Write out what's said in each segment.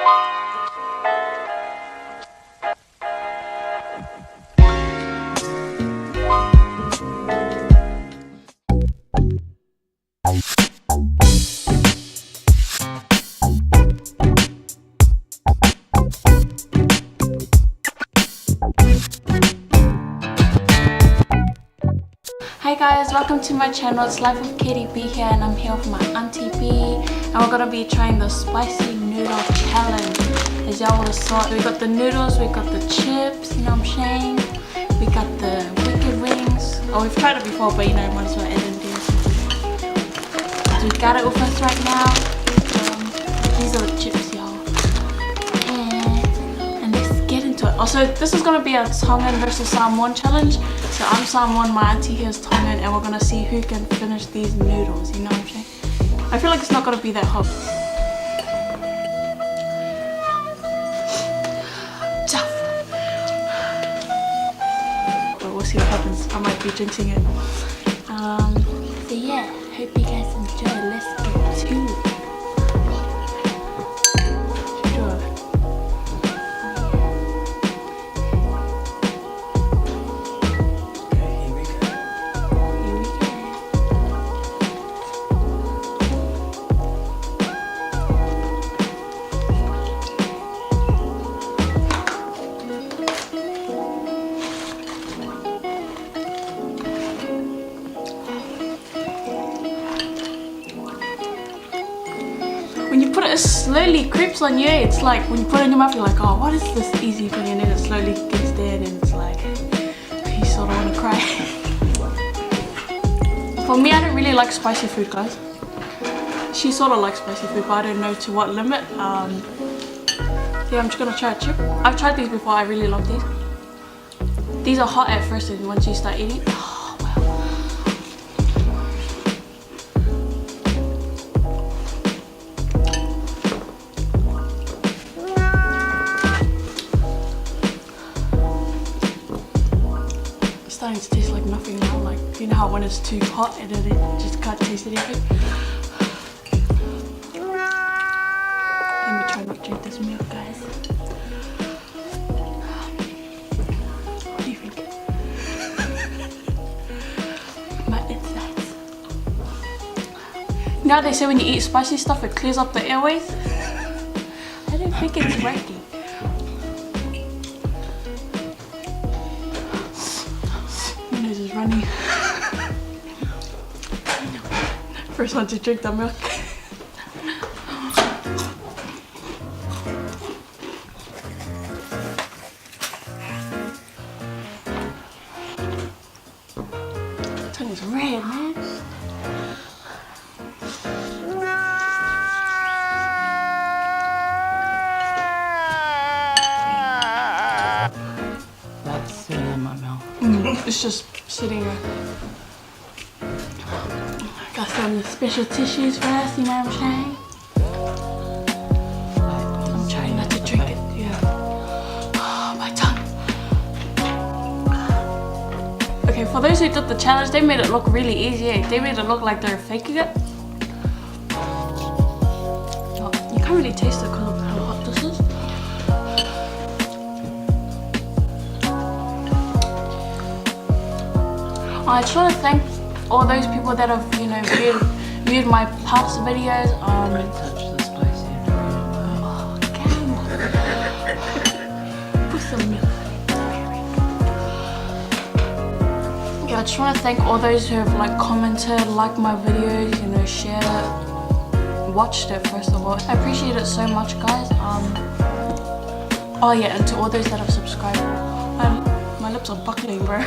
Hey guys, welcome to my channel. It's Life with CaityB here, and I'm here with my Auntie B, and we're gonna be trying the spicy noodle challenge. As y'all would have saw, we got the noodles, we got the chips, you know what I'm saying? We got the wicked wings. Oh, we've tried it before, but you know, might as well add in there. So we got it with us right now. These are the chips, y'all. And let's get into it. Also, this is gonna be a Tongan versus Samoan challenge. So I'm Samoan, my auntie here is Tongan, and we're gonna see who can finish these noodles, you know what I'm saying? I feel like it's not gonna be that hot. But we'll see what happens. I might be jinxing it. So yeah, hope you guys enjoy. Let's get to it. When you put it, it slowly creeps on you. It's like when you put it in your mouth, you're like, oh, what is this easy thing? And then it slowly gets there, and it's like, you sort of want to cry. For me, I don't really like spicy food, guys. She sort of likes spicy food, but I don't know to what limit. Yeah, I'm just gonna try a chip. I've tried these before. I really love these. These are hot at first, and once you start eating, starting to taste like nothing now. Like, you know how when it's too hot and then it just can't taste anything. Let me try not to drink this milk, guys. What do you think? My insides. Now they say when you eat spicy stuff, it clears up the airways. I don't think it's working. Is running. First one to drink the milk. Tongue is red, man. That's in my mouth. It's just sitting there. Got some special tissues for us, you know what I'm saying? I'm trying not to drink it. Yeah. Oh, my tongue. Okay, for those who did the challenge, they made it look really easy. They made it look like they're faking it. Oh, you can't really taste it because of how hot this is. I just want to thank all those people that have, you know, viewed my past videos. Don't touch the spicy ingredient. Oh, damn. Put some milk. Yeah, I just want to thank all those who have like commented, liked my videos, you know, shared it, watched it first of all. I appreciate it so much, guys. Oh yeah, and to all those that have subscribed. My lips are buckling, bro.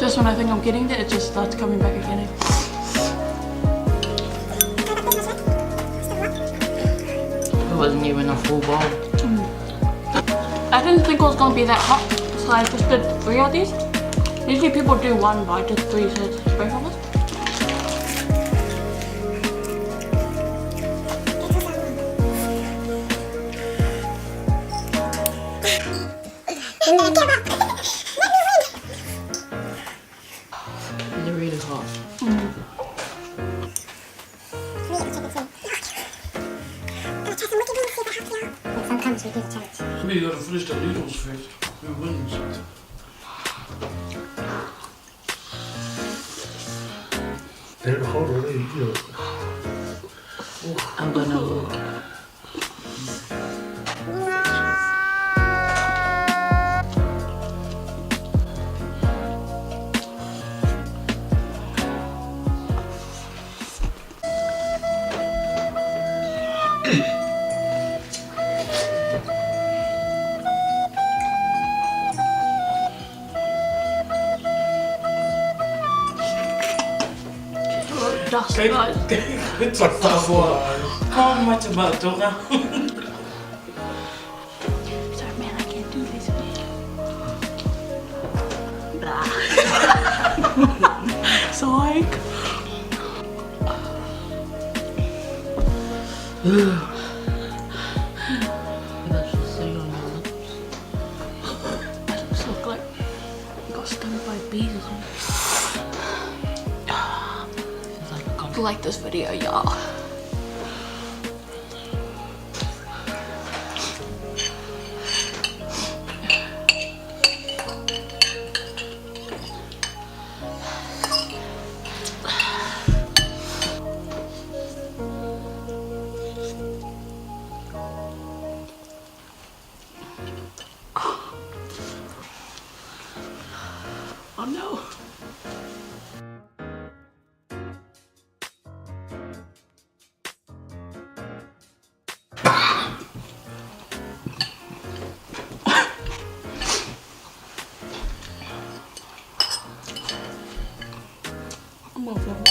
Just when I think I'm getting there, it just starts coming back again. It wasn't even a full bowl. I didn't think it was gonna be that hot, so I just did 3 of these. Usually people do 1, but I did 3 sets, both of us. finish the noodles first. Who wins? They're hot already, you know. I'm gonna look. Dust, guys. It's like that one. How much about Tongan? Sorry, man, I can't do this, man. Psych. That should stay on your lips. That looks so like you got stung by bees or something. If you like this video, y'all. Oh no. I'm over it.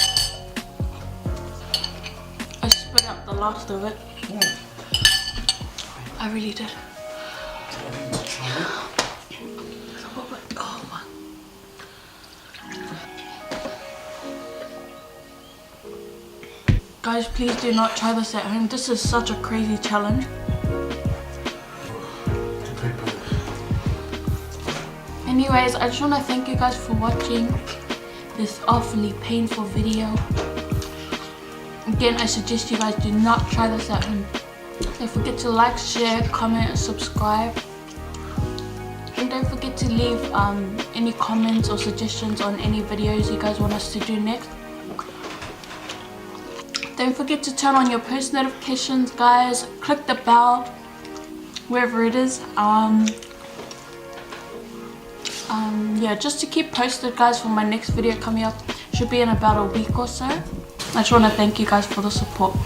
I spit out the last of it. I really did. Oh my. Guys, please do not try this at home. This is such a crazy challenge. Anyways, I just want to thank you guys for watching this awfully painful video. Again, I suggest you guys do not try this at home. Don't forget to like, share, comment, and subscribe. And don't forget to leave any comments or suggestions on any videos you guys want us to do next. Don't forget to turn on your post notifications, guys. Click the bell, wherever it is. Yeah, just to keep posted, guys, for my next video coming up. Should be in about a week or so. I just want to thank you guys for the support.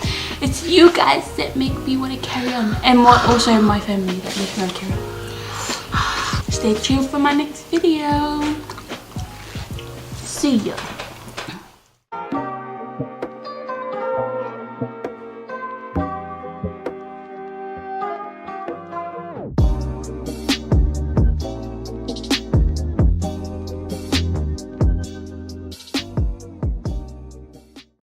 It's you guys that make me want to carry on, and also my family that make me want to carry on. Stay tuned for my next video. See ya.